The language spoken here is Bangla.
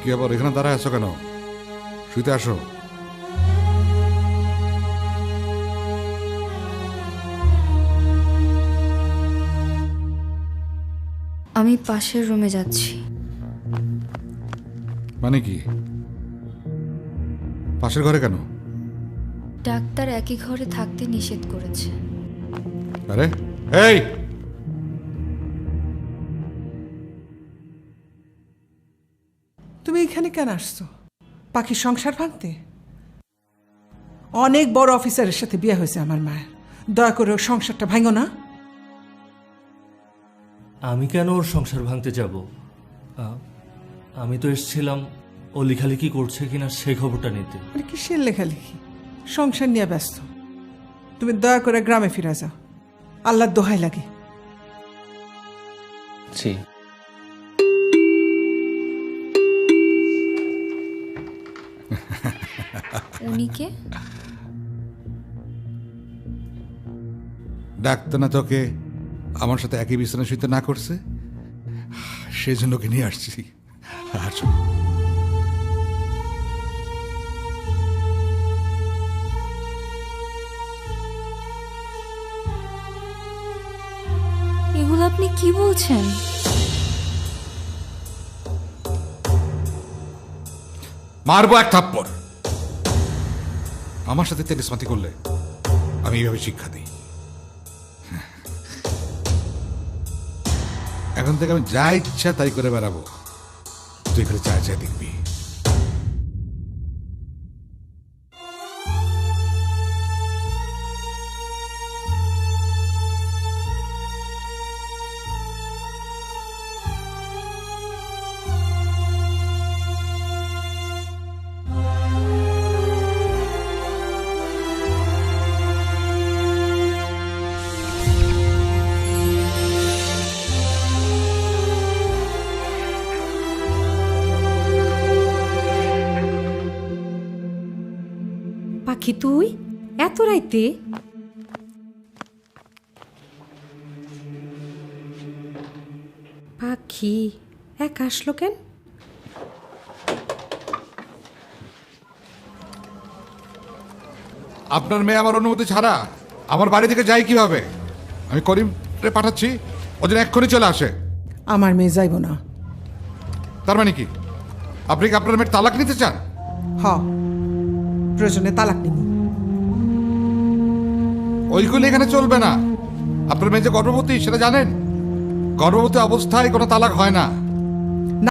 কি আবার এখানে দাঁড়ায় আছো কেন? শুইতে আসো। আমি পাশের রুমে যাচ্ছি। মানে কি? পাশের ঘরে কেন? ডাক্তার একই ঘরে থাকতে নিষেধ করেছে। আরে এই, তুমি এখানে কেন আসছো? পাখির সংসার ভাঙতে? অনেক বড় অফিসারের সাথে বিয়ে হয়েছে আমার মায়ের, দয়া করে ওর সংসারটা ভাঙো না। আমি কেন ওর সংসার ভাঙতে যাব? আমি তো এসেছিলাম ও লেখালেখি করছে কিনা সেই খবরটা নিতে। মানে কিসের লেখালেখি? সংসার নিয়ে ব্যস্ত। তুমি দয়া করে গ্রামে ফিরে যাও, আল্লাহর দোহাই লাগে। জি। উনি কে? ডাক্তার না তোকে আমার সাথে একই বিছানা শুইতে না করছে, সেই জন্য ওকে নিয়ে আসছি। আসো। এগুলো আপনি কি বলছেন? মারবো এক থাপ্পড়। আমার সাথে তেলিসমাতি করলে আমি এইভাবে শিক্ষা দিই। এখন থেকে আমি যা ইচ্ছা তাই করে বেড়াবো, তুই করে চাই চাই দেখবি। পাখি তুই এত রাইতে? পাখি একা আসলো কেন? আপনার মেয়ে আমার অনুমতি ছাড়া আমার বাড়ি থেকে যাই কিভাবে? আমি করিম পাঠাচ্ছি, ওদের এক্ষুনি চলে আসে। আমার মেয়ে যাইব না। তার মানে কি আপনি কি আপনার মেয়ের তালাক নিতে চান? হ, প্রয়োজনে তালাক নিব। ওইগুলো এখানে চলবে না। আপনার মেয়ে যে গর্ভবতী সেটা জানেন? গর্ভবতী অবস্থায় কোনো তালাক হয় না।